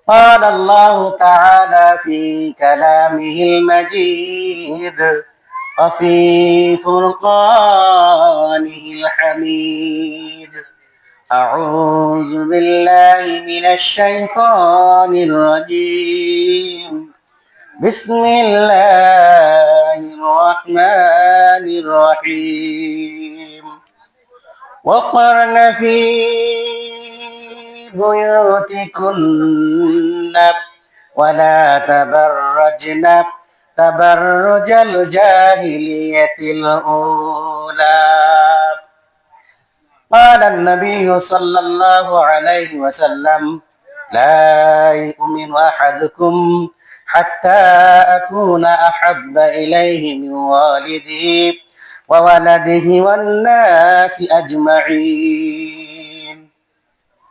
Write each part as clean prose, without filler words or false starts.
قال الله تعالى في كلامه المجيد وفي فرقانه الحميد أعوذ بالله من الشيطان الرجيم بسم الله الرحمن الرحيم وقرن في بيوتكن ولا تبرجن تبرج الجاهلية الأولى قال النبي صلى الله عليه وسلم لا يؤمن أحدكم حتى أكون أحب إليه من والده وولده والناس أجمعين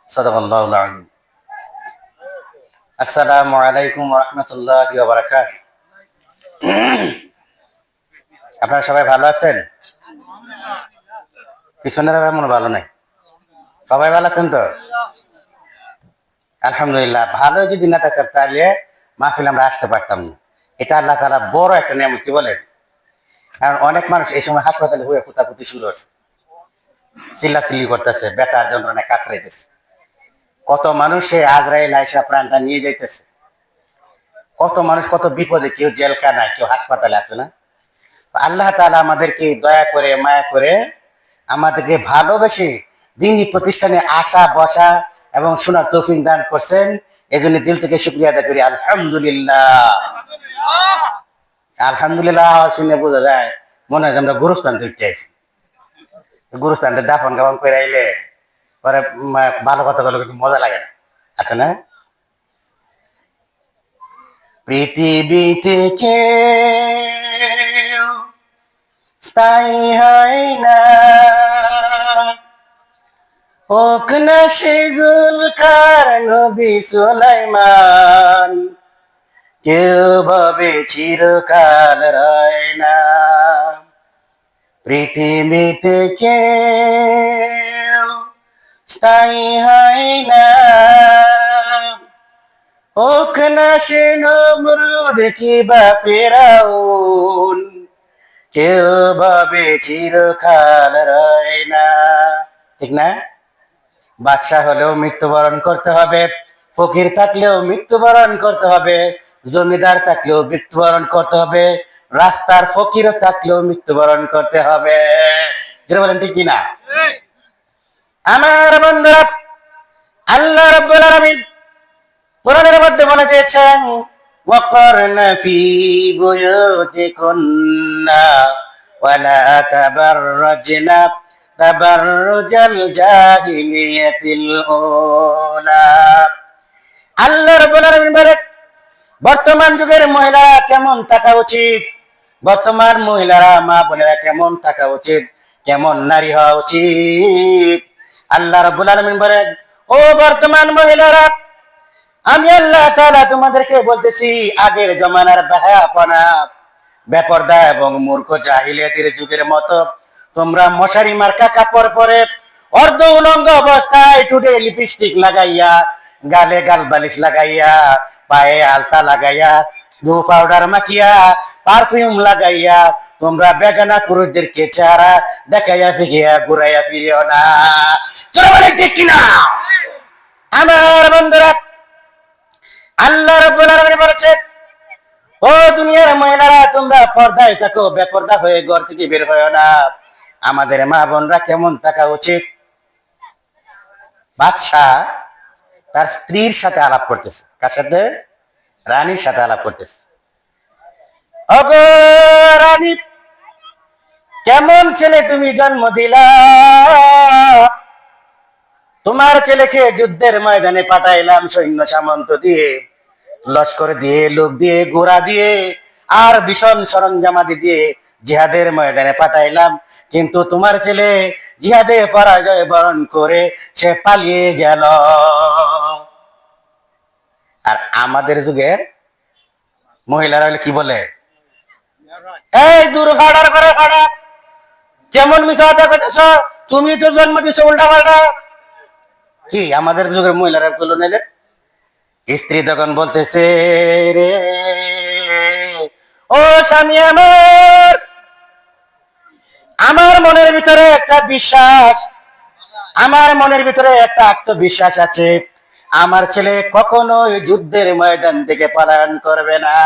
صدق الله العظيم السلام عليكم ورحمة الله وبركاته আপনারা সবাই ভালো আছেন? পিছনের মনে ভালো নাই, সবাই ভালো আছেন তো? আলহামদুলিল্লাহ। ভালো যদি না থাকতাম তাহলে মাহফিল আমরা আসতে পারতাম না। এটা আল্লাহ তাআলা বড় একটা নিয়ামত, কি বলেন? কারণ অনেক মানুষ এই সময় হাসপাতালে হয়ে কুতাকুতি শুরু হচ্ছে, চিল্লাচিল্লি করতেছে, ব্যথার যন্ত্রণায় কাতরাইতেছে। কত মানুষে আজরাইল আয়েশা প্রাণটা নিয়ে যাইতেছে, কত মানুষ কত বিপদে, কেউ জেলখানায়, কেউ হাসপাতালে আছে না? আল্লাহ তাআলা আমাদেরকে দয়া করে মায়া করে আমাদেরকে ভালোবেসে দিনী প্রতিষ্ঠানে আসা বসা এবং শোনার তৌফিক দান করছেন। এই জন্য দিল থেকে শুকরিয়া আদায় করি, আলহামদুলিল্লাহ। আলহামদুলিল্লাহ আওয়াজ শুনে বোঝা যায় মনে হয় আমরা গুরুস্থান দেখতে আছি। গুরুস্থানটা দাফন কাফন করে আইলে পরে ভালো কথা বলে কিন্তু মজা লাগে না, আছে না? পৃথিবী থেকে স্থায়ী হয় না, হোক না সে জুলকার নবী সুলাইমান, কেউ ভাবে চিরকাল রয় না। পৃথিবী থেকে স্থায়ী হয় না, হোক না সে নমরুদ কিবা ফেরাউন, কেউ ভাবে চিরকাল রয় না। ঠিক না? বাদশাহ হলেও মৃত্যুবরণ করতে হবে, ফকির থাকলেও মৃত্যুবরণ করতে হবে, জমিদার থাকলেও মৃত্যুবরণ করতে হবে, রাস্তার ফকিরও থাকলেও মৃত্যুবরণ করতে হবে। যেটা বলেন ঠিক কিনা? আমার বন্ধুরা, আল্লাহ রাব্বুল আলামিন কোরআনের মধ্যে বলে দিয়েছেন ওয়াকরনা ফি বুয়ুতিকুন্না ওয়ালা তাবাররাজনা তাবাররুজাল জাহিলিয়াতিল উলা। আল্লাহ রাব্বুল আলামিন বলে বর্তমান যুগের মহিলারা কেমন থাকা উচিত, বর্তমান মহিলারা মা বোনেরা কেমন থাকা উচিত, কেমন নারী হওয়া উচিত। আল্লাহ রাব্বুল আলামিন বলেন, ও বর্তমান মহিলারা, আমি আল্লাহ তাআলা তোমাদেরকে বলতেছি, আগের জমানার বেহায়াপনা, বেপরদা এবং মূর্খ জাহিলিয়াতের যুগের মতো তোমরা মশারি মার্কা কাপড় পরে অর্ধ উলঙ্গ অবস্থায় ঠোঁটে লিপস্টিক লাগাইয়া, গালে গাল বালিশ লাগাইয়া, পায়ে আলতা লাগাইয়া, স্নো পাউডার মাখিয়া, পারফিউম লাগাইয়া তোমরা বেগানা পুরুষদেরকে চেহারা দেখাইয়া ফিরিয়া ঘুরাইয়া ফিরিও না। চলো বলে ঠিক কিনা? আমার বন্ধুরা, আল্লাহ রাব্বুল আলামিন বলেছে, ও দুনিয়ার মহিলারা, তোমরা পর্দায় থাকো, বেপর্দা হয়ে ঘর থেকে বের হয়ো না। আমাদের মা বোনরা কেমন থাকা উচিত? বাদশাহ তার স্ত্রীর সাথে আলাপ করতেছে। কার সাথে? রানীর সাথে আলাপ করতেছে। ওগো রানী, কেমন ছেলে তুমি জন্ম দিলা, তোমার ছেলেকে যুদ্ধের ময়দানে পাঠাইলাম সৈন্য সামন্ত দিয়ে, লস্কর দিয়ে, লোক দিয়ে, ঘোড়া দিয়ে আর ভীষণ সরঞ্জামাদি দিয়ে জিহাদের ময়দানে পাঠাইলাম, কিন্তু তোমার ছেলে জিহাদে পরাজয় বরণ করে সে পালিয়ে গেল। আর আমাদের যুগের মহিলারা হলে কি বলে? এই দূর ফাড়ার করে ফাড়া, কেমন মিথ্যা কথা কইতেছ, তুমি তো জন্ম দিছো উল্টা পাল্টা। কি আমাদের যুগের মহিলারা করলো নাইলে? স্ত্রী তখন বলতেছে, রে ও স্বামী আমার, আমার মনের ভিতরে একটা বিশ্বাস, আমার মনের ভিতরে একটা আত্মবিশ্বাস আছে, আমার ছেলে কখনোই যুদ্ধের ময়দান থেকে পালায়ন করবে না,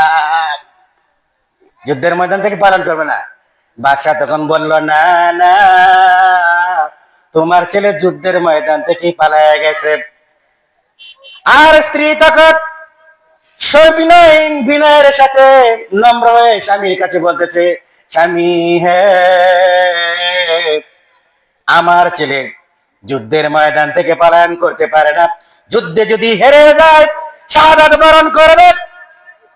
যুদ্ধের ময়দান থেকে পালন করবে না। বাদশা তখন বলল, না না, তোমার ছেলে যুদ্ধের ময়দান থেকে পালায় গেছে। আর স্ত্রী তখন বিনয়ের সাথে নম্র হয়ে স্বামীর কাছে বলতেছে, স্বামী হ্যাঁ, আমার ছেলে যুদ্ধের ময়দান থেকে পালায়ন করতে পারে না, যুদ্ধে যদি হেরে যায় শাহাদাত বরণ করবে,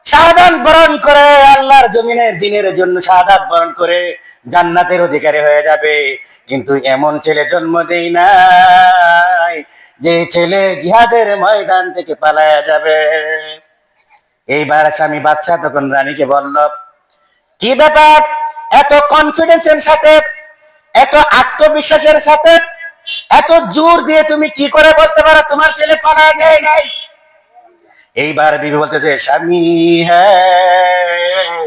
শাহাদাত বরণ করে আল্লাহর জমিনের দিনের জন্য শাহাদাত বরণ করে জান্নাতের অধিকারী হয়ে যাবে। কিন্তু এমন ছেলে জন্ম দেই নাই যে ছেলে জিহাদের ময়দান থেকে পালায়া যাবে। এইবার স্বামী বাদশা তখন রানীকে বলল, কি ব্যাপার, এত কনফিডেন্সের সাথে, এত আত্মবিশ্বাসের সাথে, এত জোর দিয়ে তুমি কি করে বলতে পারো তোমার ছেলে পালায়া যায় নাই? এইবার বিবি বলতেছে, স্বামী হ্যাঁ,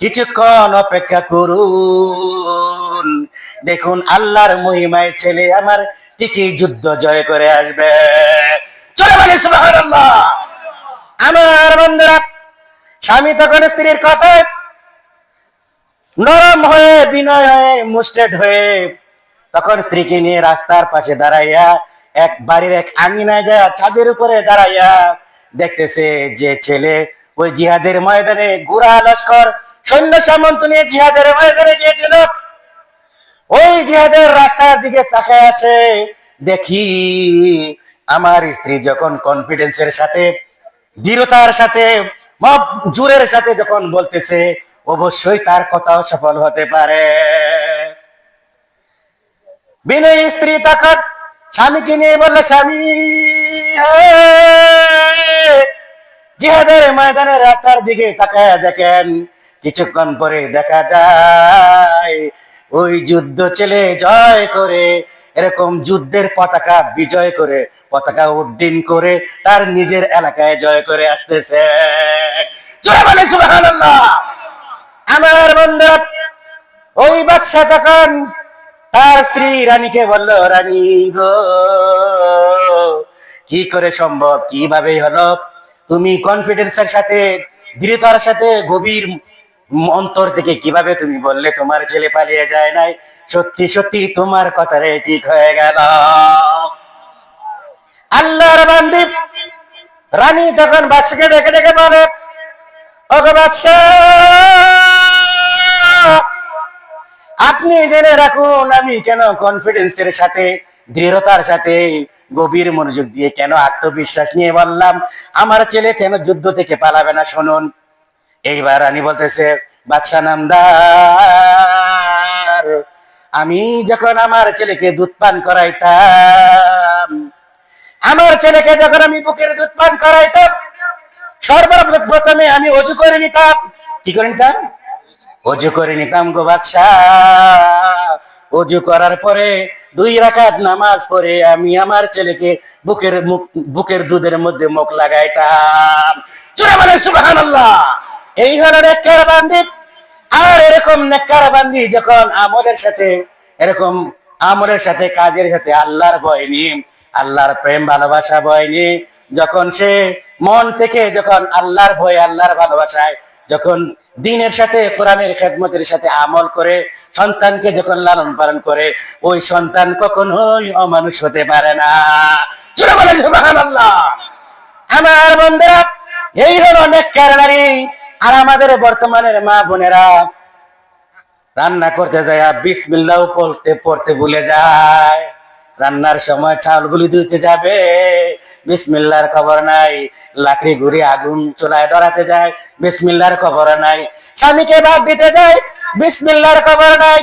কিছুক্ষণ অপেক্ষা করুন, দেখুন আল্লাহর মহিমায় ছেলে আমার ঠিকই যুদ্ধ জয় করে আসবে। চলে বলি সুবহানাল্লাহ। আমার বন্ধুরা, স্বামী তখন স্ত্রীর কথায় নরম হয়ে, বিনয় হয়ে, মুস্টেড হয়ে তখন স্ত্রীকে নিয়ে রাস্তার পাশে দাঁড়াইয়া, এক বাড়ির এক আঙিনায় যায় ছাদের উপরে দাঁড়াইয়া দেখতেছে যে ছেলে ওই জিহাদের ময়দানে গুড়া লস্কর সৈন্য সামন্ত নিয়ে জিহাদের ময়দানে গিয়েছিল, ওই জিহাদের রাস্তার দিকে তাকায় আছে। দেখি আমার স্ত্রী যখন কনফিডেন্সের সাথে, দৃঢ়তার সাথে, জোরের সাথে যখন বলতেছে, অবশ্যই তার কথাও সফল হতে পারে। বিনয়ী স্ত্রী তখন স্বামীকে নিয়ে বললো, স্বামী জিহাদের ময়দানের রাস্তার দিকে তাকায় দেখেন, কিছুক্ষণ পরে দেখা যায় ওই যুদ্ধ ছেলে জয় করে, এরকম যুদ্ধের পতাকা বিজয় করে, পতাকা উড্ডীন করে তার নিজের এলাকায় জয় করে আসতেছে। জোরে বলে সুবহানাল্লাহ। আমার বন্ধু, ওই বাদশা তখন তার স্ত্রী রানীকে বলল, রানী গো, কি করে সম্ভব, কিভাবে হলো, তুমি কনফিডেন্সের সাথে, দৃঢ়তার সাথে, গভীর অন্তর থেকে কিভাবে তুমি বললে তোমার ছেলে পালিয়ে যায় নাই? সত্যি সত্যি তোমার কথারে ঠিক হয়ে গেল। আল্লাহর বান্দী রানী তখন বাদশাকে ডেকে ডেকে বলে, ওগো বাদশা, আপনি জেনে রাখুন আমি কেন কনফিডেন্সের সাথে, দৃঢ়তার সাথে, গভীর মনোযোগ দিয়ে, কেন আত্মবিশ্বাস নিয়ে বললাম আমার ছেলে কেন যুদ্ধ থেকে পালাবে না, শুনুন। এইবার রানী বলতেছে, বাদশা নামদার, আমি যখন আমার ছেলেকে দুধ পান করাইতাম, আমার ছেলেকে যখন আমি বুকের দুধ পান করাইতাম, সর্বপ্রথমে আমি অজু করে নিতাম। কি করে নিতাম? অজু করে নিতাম গো বাদশা। অজু করার পরে 2 রাকাত নামাজ পড়ে আমি আমার ছেলেকে বুকের দুধের মধ্যে মুখ লাগাইতাম। জোরে বলে সুবহানাল্লাহ। এই হলো নেককার বান্দী। আর এরকম নেককার বান্দী যখন আমলের সাথে কাজের সাথে আল্লাহর ভয় নিয়ে, আল্লাহর প্রেম ভালোবাসা ভয় নিয়ে, যখন সে মন থেকে যখন আল্লাহর ভয়, আল্লাহর ভালোবাসায়, যখন দ্বীনের সাথে, কোরআনের খেদমতের সাথে আমল করে সন্তানকে যখন লালন পালন করে, ওই সন্তান কখনোই অমানুষ হতে পারে না। জোরে বলেন সুবহানাল্লাহ। আমার বন্ধুরা, এই হলো নেককার নারী। আর আমাদের বর্তমানের মা বোনেরা রান্না করতে যায় বিসমিল্লাহ পড়তে ভুলে যায়। রান্নার সময় চাউলগুলি ধুইতে যাবে, বিসমিল্লাহর খবর নাই। লাকড়ি ঘুরে আগুন চুলায় ধরাতে যায়, বিসমিল্লাহর খবর নাই। স্বামীকে ভাত দিতে যায়, বিসমিল্লাহর খবর নাই।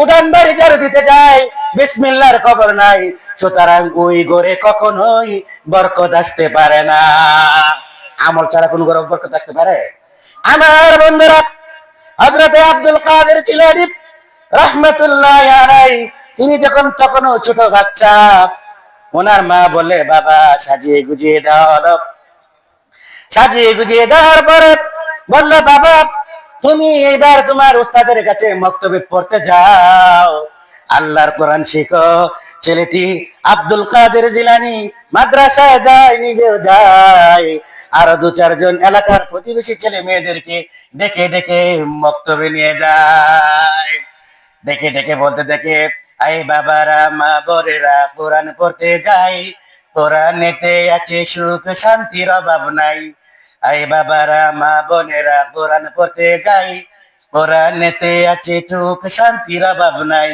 উঠান বাড়ি ঝাড়ু দিতে যায়, বিসমিল্লাহর খবর নাই। সুতরাং ওই ঘরে কখনোই বরকত আসতে পারে না। আমল ছাড়া কোন ঘরে বরকত আসতে পারে? আমার বন্ধুরা, হযরতে আব্দুল কাদের জিলানী রাহমাতুল্লাহি আলাইহি, তিনি যখন তখনও ছোট বাচ্চা, ওনার মা বলে, বাবা সাজিয়ে গুজিয়ে দাও। সাজিয়ে গুজিয়ে দেওয়ার পরে বললো, বাবা তুমি এইবার তোমার উস্তাদের কাছে মক্তবে পড়তে যাও, আল্লাহর কোরআন শিখো। ছেলেটি আব্দুল কাদের জিলানী মাদ্রাসায় যায়, নিজেও যায়, আরো 2-4 জন এলাকার প্রতিবেশী ছেলে মেয়েদেরকে ডেকে ডেকে মক্তবে নিয়ে যায়। ডেকে ডেকে বলতে দেখে, আই বাবারা মা বোনেরা কোরআন পড়তে যাই, কোরআনেতে আছে সুখ শান্তির অভাব নাই। আই বাবারা মা বোনেরা কোরআন পড়তে যাই, কোরআনেতে আছে সুখ শান্তির অভাব নাই।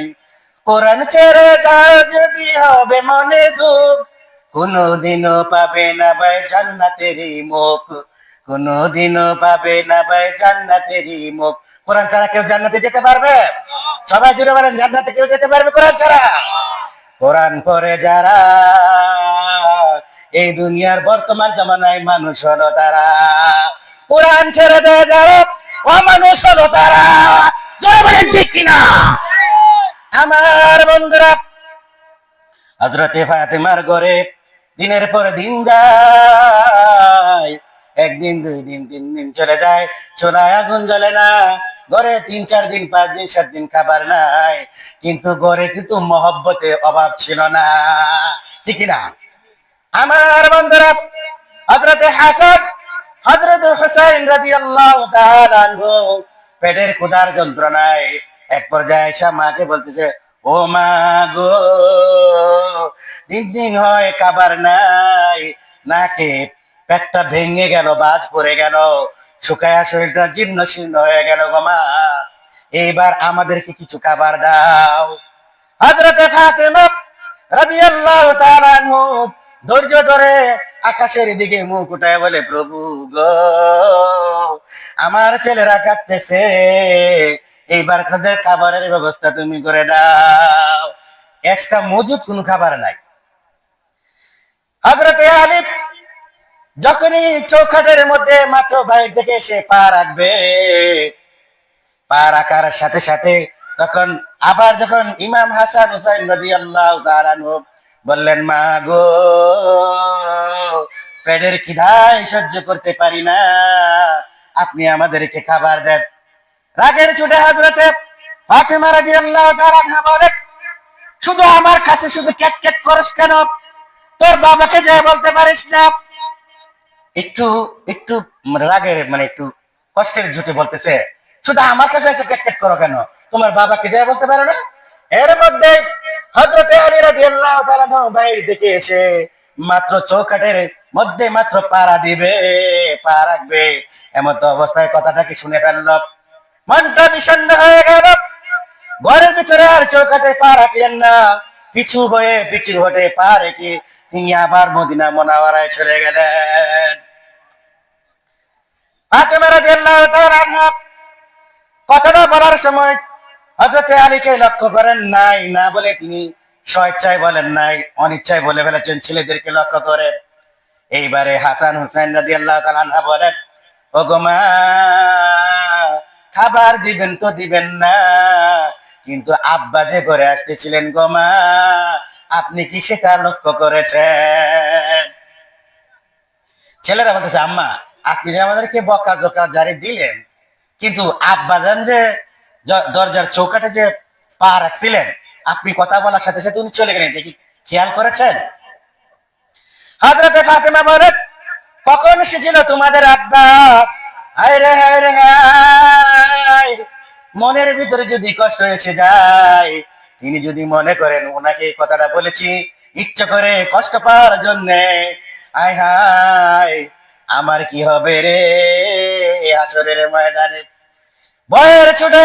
কোরআন ছেড়ে দাও যদি হবে মনে দুঃখ, কোনদিনও পাবে না ভাই জান্নাতেরই মুখ, কোনদিনও পাবে না ভাই জান্নাতেরই মুখ। কোরআন ছাড়া কেউ জান্নাতে যেতে পারবে? সবাই জুড়ে বলেন, জান্নাতে কেউ যেতে পারবে কোরআন ছাড়া? কোরআন পড়ে যারা এই দুনিয়ার বর্তমান জমানায় মানুষ হলো তারা, কোরআন ছেড়ে দেয় যারা অমানুষ হলো তারা। জোরে বলেন ঠিক কিনা? আমার বন্ধুরা, হযরতে ফাতেমার ঘরে দিনের পর দিন যায়, 1 দিন 2 দিন 3 দিন চলে যায়, চুলায় আগুন জ্বলে না। ঘরে 3-4 দিন 5 দিন 7 দিন খাবার নাই, কিন্তু ঘরে কিন্তু মহব্বতে অভাব ছিল না, ঠিক না? আমার বন্ধুরা, হযরতে হাসান হযরতে হুসাইন রাদিয়াল্লাহু তাআলা আনহু পেটের ক্ষুধার যন্ত্রণায় এক পর্যায়ে এসে মাকে বলতেছে, ও মা গো, 3 দিন হয় খাবার নাই, নাকে পেটটা ভেঙে গেল, বাজ পড়ে গেল, শুকায়া শরীরটা জীর্ণ শীর্ণ হয়ে গেল গো মা, এইবার আমাদেরকে কিছু খাবার দাও। হযরতে ফাতেমা রাদিয়াল্লাহু তাআলা আনহু ধৈর্য ধরে আকাশের দিকে মুখ উঠায় বলে, প্রভু গো, আমার ছেলেরা কাঁদতেছে, এইবার তাদের খাবারের ব্যবস্থা তুমি করে দাও। এক্সট্রা মজুদ কোনো খাবার নাই। হযরতে আলী যখনই চৌখাটের মধ্যে মাত্র বাইরে থেকে এসে পা রাখবে, পা রাখার সাথে সাথে তখন আবার যখন ইমাম হাসান হুসাইন রাদিয়াল্লাহু তাআলা আনহু বললেন, মা গো, পেটের খিদায় সহ্য করতে পারি না, আপনি আমাদেরকে খাবার দেন। রাগের চোটে হযরতে ফাতেমা রাদিয়াল্লাহু তাআলা আনহা বলেন, শুধু আমার কাছে শুধু ক্যাট ক্যাট করস কেন? তোর বাবাকে যে বলতে পারিস না? একটু একটু রাগের একটু কষ্টের জুটে বলতেছে, শুধু আমার কাছে এসে ক্যাট ক্যাট করো কেন? তোমার বাবাকে যে বলতে পারো না? এর মধ্যে হযরতে আলী রাদিয়াল্লাহু তাআলা বাইরে থেকে এসে মাত্র চৌকাঠের মধ্যে মাত্র পাড়া দিবে, পা রাখবে, এমন তো অবস্থায় কথাটাকে শুনে ফেলল, মনটা বিষণ্ণ হয়ে গেল। ঘরের ভিতরে আর চৌকাঠে পা রাখলেন না, পিছু হটে পা রেখে তিনি আবার মদিনা মুনাওয়ারায় চলে গেলেন। ফাতেমা রাদিয়াল্লাহু তাআলা আনহা কথাটা বলার সময় হযরতে আলীকে লক্ষ্য করেন নাই, না বলে তিনি স্বেচ্ছায় বলেন নাই, অনিচ্ছায় বলে ফেলেছেন ছেলেদেরকে লক্ষ্য করে। এইবারে হাসান হুসাইন রাদিয়াল্লাহু তাআলা আনহা বলেন, ও গো মা, খাবার দিবেন তো দিবেন না, কিন্তু আব্বা যে ঘরে আসতেছিলেন গো মা, আপনি কি সেটা লক্ষ্য করেছেন? ছেলেরা বলতেছে, আম্মা আপনি যে আমাদেরকে বকা জোকা জারি দিলেন, কিন্তু আব্বাজান যে দরজার চৌকাঠে যে পা রাখছিলেন, আপনি কথা বলার সাথে সাথে উনি চলে গেলেন, এটা কি খেয়াল করেছেন? হযরতে ফাতেমা বলেন, কখন এসেছিল তোমাদের আব্বা? হায় রে হায় রে হায়, মনের ভিতরে যদি কষ্ট এসে যায়, তিনি যদি মনে করেন ওনাকে এই কথাটা বলেছি ইচ্ছা করে কষ্ট পাওয়ার জন্যে, আয় হায় আমার কি হবে রে হাসরের ময়দানে, ভয়ের ছুটে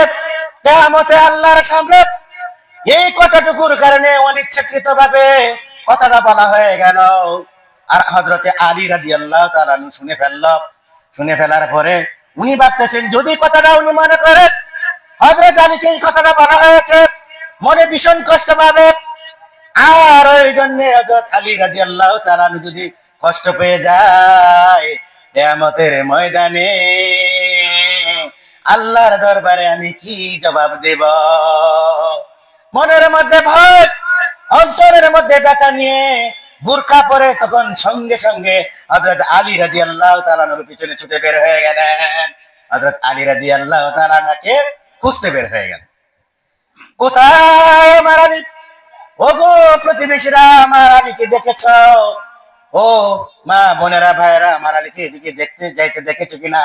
কিয়ামতে আল্লাহর সামনে এই কথাটুকুর কারণে অনিচ্ছাকৃত ভাবে কথাটা বলা হয়ে গেল। আর হযরতে আলী রাদিয়াল্লাহু তাআলা শুনে ফেলার পরে উনি ভাবতেছেন, যদি কথাটা উনি মনে করেন হযরত আলীকে এই কথাটা বলা হয়েছে, মনে ভীষণ কষ্ট পাবে, আর ওই জন্য হযরত আলী রাদিয়াল্লাহু তাআলা যদি কষ্ট পেয়ে যায়, কিয়ামতের ময়দানে আল্লাহর দরবারে আমি কি জবাব দেব? মনের মধ্যে ভয়, অন্তরের মধ্যে ব্যথা নিয়ে বুরকা পরে তখন সঙ্গে সঙ্গে হযরত আলী রাদিয়াল্লাহু তাআলা নূর পিছনে ছুটে বের হয়ে গেলেন। হযরত আলী রাদিয়াল্লাহু তাআলা নাকে খুঁজতে বের হয়ে গেলেন। কোথায় আমার আলী? ওগো প্রতিবেশীরা, আমার আলীকে দেখেছ? ও মা বোনেরা ভাইয়েরা, আমার আলীকে এদিকে দেখতে যাইতে দেখেছো কিনা?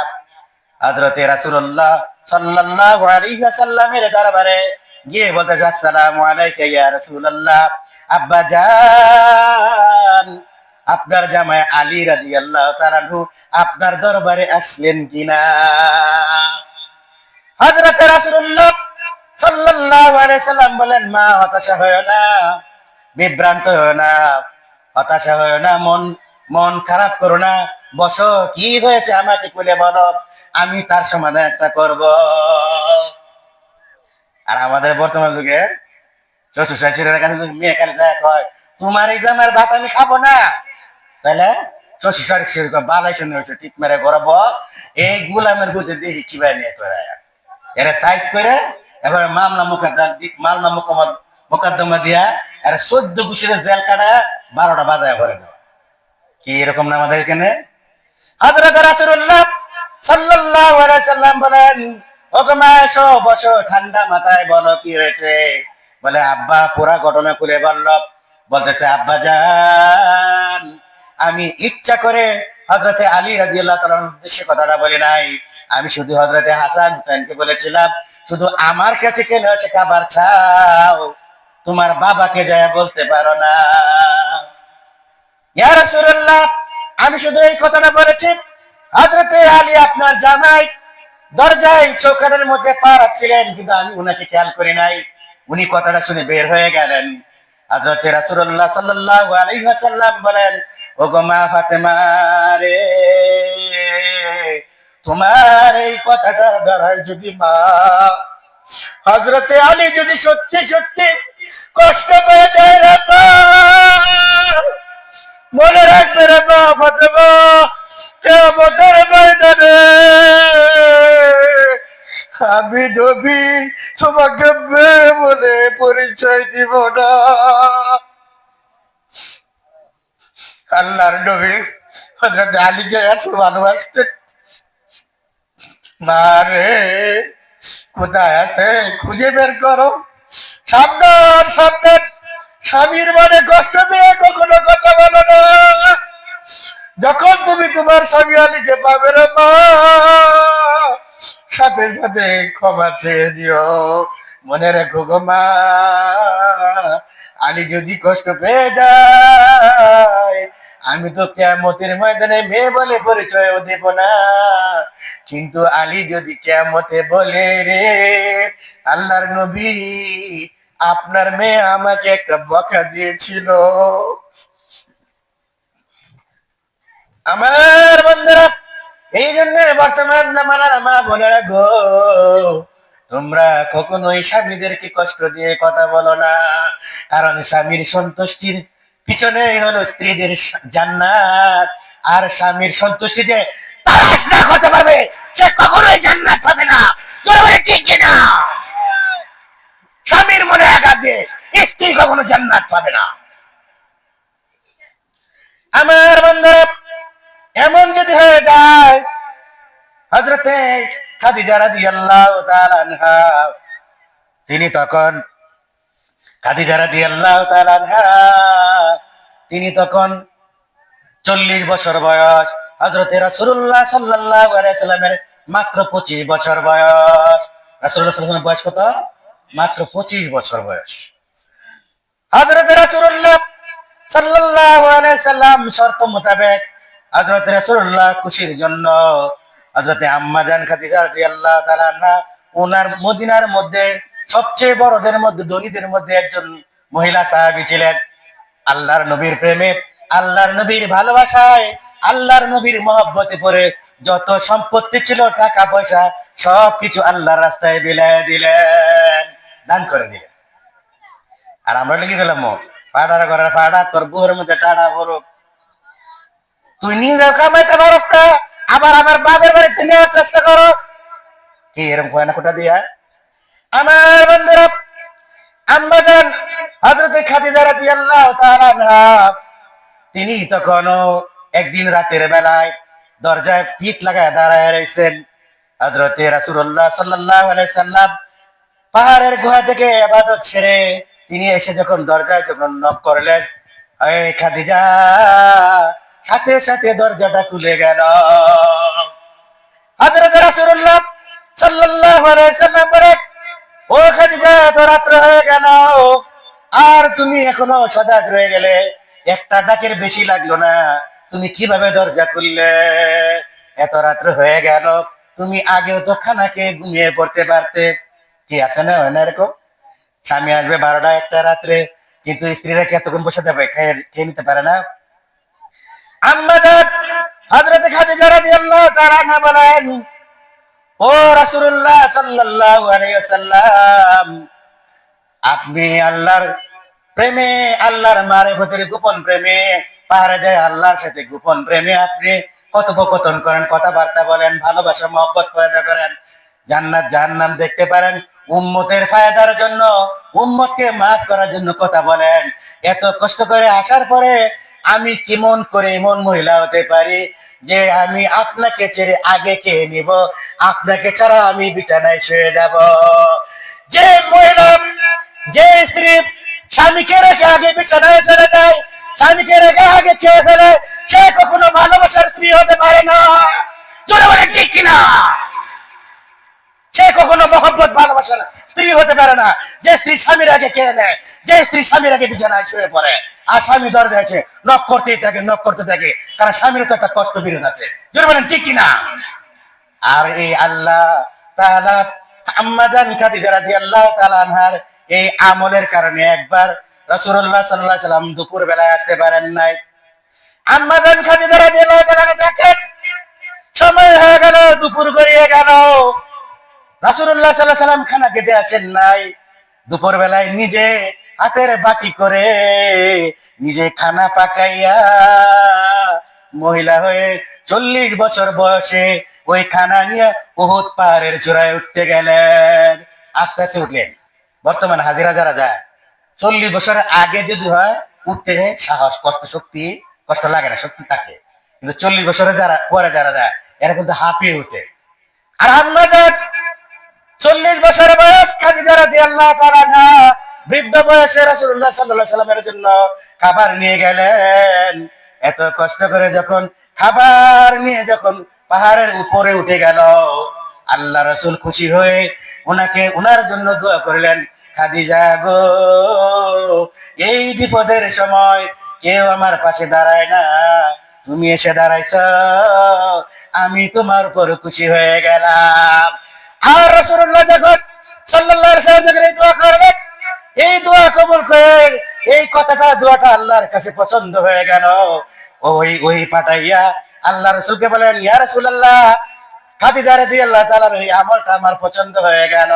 হযরতে রাসূলুল্লাহ সাল্লাল্লাহু আলাইহি ওয়াসাল্লামের দরবারে গিয়ে বলতেছে, আসসালামু আলাইকা ইয়া রাসূলুল্লাহ, আব্বা জান, আপনার জামাই আলী রাদিয়াল্লাহু তাআলা আনহু আপনার দরবারে আসলেন কিনা? হযরতে রাসূলুল্লাহ সাল্লাল্লাহু আলাইহি সাল্লাম বলেন, মা হতাশা হয় না, বিভ্রান্ত হয় না, হতাশা হয় না, মন খারাপ করো না, বসো, কি হয়েছে আমাকে খুলে বলো, আমি তার সমাধান একটা করব। আর আমাদের বর্তমান যুগে শ্বশুর শাশুড়ির কাছে মেয়ে কাছে যায় কয়, তোমার এই জামার ভাত আমি খাবো না, তাহলে শ্বশুর শাশুড়ি বালাই শুনে হয়েছে টিপ মেরে গড়াবো, এই গুলামের গুজে দেখি কিভাবে নিয়ে তোরা এরা সাইজ করে এবারে মোকদ্দমা দিয়া এরা 14 ঘুষের জেল কাটা 12টা বাজায় ভরে দেওয়া। কি এরকম না আমাদের এখানে? হযরত রাসূলুল্লাহ সাল্লাল্লাহু আলাইহি সাল্লাম বলেন, ওগো মা এসো, বসো, ঠান্ডা মাথায় বলো কি হয়েছে। বলে আব্বা পুরা ঘটনা খুলে বলল। বলতেছে, আব্বা জান, আমি ইচ্ছা করে হযরতে আলী রাদিয়াল্লাহু তাআলার উদ্দেশ্যে কথাটা বলি নাই, আমি শুধু হযরতে হাসান হুসাইনকে বলেছিলাম, শুধু আমার কাছে কেন সে খাবার চাও, তোমার বাবাকে যায় বলতে পারো না? ইয়া রাসূলুল্লাহ, আমি শুধু এই কথাটা বলেছি, হযরতে আলী আপনার জামাই দরজায় চৌকাঠের মধ্যে পা রাখছিলেন, কিন্তু আমি উনাকে খেয়াল করি নাই, উনি কথাটা শুনে বের হয়ে গেলেন। হযরতে রাসূলুল্লাহ সাল্লাল্লাহু আলাইহি ওয়াসাল্লাম বলেন, ওগো মা ফাতেমা রে, তোমার এই কথাটার দ্বারাই যদি মা হযরতে আলী যদি সত্যি সত্যি কষ্ট পেয়ে যায় রে মা, মনে রাখবে রে মা ফাতেমা, কিয়ামতের ময়দানে আমি নবী তোমাকে মেয়ে বলে পরিচয় দিব না। আল্লাহর নবী হযরত আলীকে এত ভালোবাসতেন। মা রে, কোথায় আছে খুঁজে বের করো। সাবধান সাবধান, স্বামীর মনে কষ্ট দিয়ে কখনো কথা বলো না। যখন তুমি তোমার স্বামী আলীকে পাবে রে মা, সাথে সাথে ক্ষমা চেয়ে দিও। মনে রেখো গো মা, আলী যদি কষ্ট পেয়ে যায়, আমি তো কিয়ামতের ময়দানে মেয়ে বলে পরিচয় দেব না, কিন্তু আলী যদি কিয়ামতে বলে, রে আল্লাহর নবী, আপনার মেয়ে আমাকে একটা বকা দিয়েছিল। আমার বন্ধুরা, এই জন্য বর্তমান জামানার মা বোনেরা গো, তোমরা কখনোই স্বামীদেরকে কষ্ট দিয়ে কথা বলো না, কারণ স্বামীর সন্তুষ্টির পিছনে হলো স্ত্রীদের জান্নাত। আর স্বামীর সন্তুষ্টি যে তালাশ না করতে পারবে, সে কখনোই জান্নাত পাবে না। ঠিক কিনা? স্বামীর মনে আঘাত দিয়ে স্ত্রী কখনো জান্নাত পাবে না। আমার বন্ধুরা, এমন যদি হয়ে যায়, হযরতে খাদিজা রাদিয়াল্লাহু তাআলা আনহা, তিনি তখন খাদিজা রাদিয়াল্লাহু তাআলা আনহা, তিনি তখন 40 বছর বয়স, হযরতে রাসূলুল্লাহ সাল্লাল্লাহু আলাইহি সাল্লামের মাত্র 25 বছর বয়স। রাসূলুল্লাহ সাল্লাল্লাহু আলাইহি সাল্লামের বয়স কত? মাত্র 25 বছর বয়স। হযরতে রাসূলুল্লাহ সাল্লাল্লাহু আলাইহি সাল্লাম শর্ত মোতাবেক হযরত রাসূলুল্লাহ খুশির জন্য হযরতে আম্মা জান খাদিজা রাদিয়াল্লাহু তাআলা আনহা, ওনার মদিনার মধ্যে সবচেয়ে বড়দের মধ্যে, ধনীদের মধ্যে একজন মহিলা সাহাবী ছিলেন। আল্লাহর নবীর প্রেমে, আল্লাহর নবীর ভালোবাসায়, আল্লাহর নবীর মহব্বতে পড়ে যত সম্পত্তি ছিল, টাকা পয়সা, সবকিছু আল্লাহর রাস্তায় বিলায় দিলেন, দান করে দিলেন। আর আমরা লিখে দিলাম, পাড়ার ঘরের পাড়া, তোর বুয়ের মধ্যে টাড়া বড়, তুই নিজেও কামাইতে পারস না, আবার আমার বাপের বাড়িতে নেওয়ার চেষ্টা করো। কি এরকম কয়না কোটা দিয়া? আমার বন্ধুরা, আম্মা জান হযরতে খাদিজা রাদিয়াল্লাহু তাআলা আনহা তিনি তখনও একদিন রাতের বেলায় দরজায় পিঠ লাগায় দাঁড়ায় রয়েছেন। হযরতে রাসূলুল্লাহ সাল্লাল্লাহু আলাইহি সাল্লাম পাহাড়ের গুহা থেকে ইবাদত ছেড়ে তিনি এসে যখন দরজায় যখন নক করলেন, এই খাদিজা, সাথে সাথে দরজাটা খুলে গেল। হযরত রাসূলুল্লাহ সাল্লাল্লাহু আলাইহি সাল্লাম বলেন, ও খাদিজা, এত রাত্র হয়ে গেল আর তুমি এখনো সজাগ রয়ে গেলে, একটা ডাকের বেশি লাগলো না, তুমি কিভাবে দরজা খুললে? এত রাত্র হয়ে গেল, তুমি আগেও তো খানা খেয়ে ঘুমিয়ে পড়তে পারতে। কি আছে না, হয় না এরকম? স্বামী আসবে 12টা-1টা রাত্রে, কিন্তু স্ত্রীরা কি এতক্ষণ বসে থাকবে, খেয়ে নিতে পারে না? আম্মা জান হযরত খাদিজা রাদিয়াল্লাহু তাআলা আনহা বলেন, ও রাসূলুল্লাহ সাল্লাল্লাহু আলাইহি ওয়াসাল্লাম, আপনি আল্লাহর প্রেমে, আল্লাহর মারিফতের গোপন প্রেমে, পাহাড়ে যায় আল্লাহর সাথে গোপন প্রেমে আপনি কথোপকথন করেন, কথাবার্তা বলেন, ভালোবাসা মহব্বত পয়দা করেন, জান্নাত জাহান্নাম দেখতে পারেন, উম্মতের ফায়দার জন্য, উম্মতকে মাফ করার জন্য কথা বলেন। এত কষ্ট করে আসার পরে আমি কেমন করে এমন মহিলা হতে পারি যে আমি আপনাকে ছেড়ে আগে খেয়ে নিব, আপনাকে ছাড়া আমি বিছানায় শুয়ে যাব? যে মহিলা, যে স্ত্রী স্বামীকে রেখে আগে বিছানায় চলে যায়, স্বামীকে রেখে আগে খেয়ে ফেলে, সে কখনো ভালোবাসার স্ত্রী হতে পারে না। জোরে বলে ঠিক কিনা? সে কখনো মহব্বত ভালোবাসার স্ত্রী হতে পারে না। যে স্ত্রী স্বামীর আগে খেয়ে নেয়, যে স্ত্রী স্বামীর আগে বিছানায় শুয়ে পড়ে, আর স্বামী দরজায় এসে নক করতেই থাকে, নক করতে থাকে, কারণ স্বামীরও তো একটা কষ্ট বিরোধ আছে। জোরে বলেন ঠিক কিনা? আর এই আল্লাহ তাআলা আম্মা জান খাদিজা রাদিয়াল্লাহু তাআলা আনহার এই আমলের কারণে একবার রাসূলুল্লাহ সাল্লাল্লাহু আলাইহি সাল্লাম দুপুর বেলায় আসতে পারেন নাই। আম্মা জান খাদিজা রাদিয়াল্লাহু তাআলা দেখেন সময় হয়ে গেল, দুপুর গড়িয়ে গেল, রাসূলুল্লাহ সাল্লাল্লাহু আলাইহি সাল্লাম খানা খেতে আসেন নাই। দুপুর বেলায় নিজে হাতের বাটি করে নিজে খানা পাকাইয়া মহিলা হয়ে 40 বছর বয়সে ওই খানা নিয়ে উহুদ পাহাড়ের চূড়ায় উঠতে গেলেন। আস্তে আস্তে উঠলেন। বর্তমানে হাজিরা যারা যায়, 40 বছরের আগে যদি হয়, উঠতে সাহস, কষ্ট লাগে না, শক্তি থাকে। কিন্তু 40 বছরে যারা পরে যারা যায়, এরা কিন্তু হাঁপিয়ে উঠে। আর আম্মা জান 40 বছর বয়স খাদিজা রাদিয়াল্লাহু তাআলা আনহা বৃদ্ধ বয়সে রাসূলুল্লাহ সাল্লাল্লাহু আলাইহি সাল্লামের জন্য খাবার নিয়ে গেলেন। এত কষ্ট করে যখন খাবার নিয়ে যখন পাহাড়ের উপরে উঠে গেল, আল্লাহ রাসূল খুশি হয়ে ওনার জন্য দোয়া করলেন, খাদিজা গো, এই বিপদের সময় কেউ আমার পাশে দাঁড়ায় না, তুমি এসে দাঁড়াইছ, আমি তোমার উপর খুশি হয়ে গেলাম। আর রাসূলুল্লাহ যখন সাল্লাল্লাহু আলাইহি ওয়াসাল্লাম যখন এই দোয়া করলেন, এই দোয়া কবুল করে এই কথাটা, দোয়াটা আল্লাহর কাছে পছন্দ হয়ে গেল। ওই পাঠাইয়া আল্লাহ রাসূলকে বলেন, ইয়া রাসূলুল্লাহ, খাদিজা রাদিয়াল্লাহু তাআলার এই আমলটা আমার পছন্দ হয়ে গেল।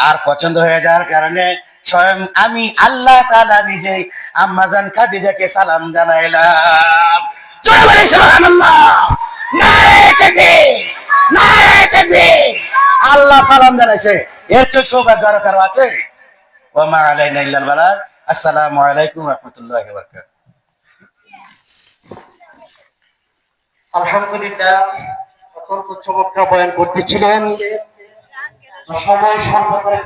আর পছন্দ হয়ে যাওয়ার কারণে স্বয়ং আমি আল্লাহ তাআলা নিজেই আম্মা জান খাদিজাকে সালাম জানাইলাম। জোরে বলে সুবহানাল্লাহ, নারে তাকবীর, নারে তাকবীর। আল্লাহ সালাম জানাইছে, এর চেয়ে সৌভাগ্য আর কারো আছে? ওয়া মা আলাইনা ইল্লাল বালাগ। আসসালামু আলাইকুম ওয়া রাহমাতুল্লাহি ওয়া বারাকাতুহু। আলহামদুলিল্লাহ, অত্যন্ত চমৎকার বয়ান করতেছিলেন। সময় স্বল্প করে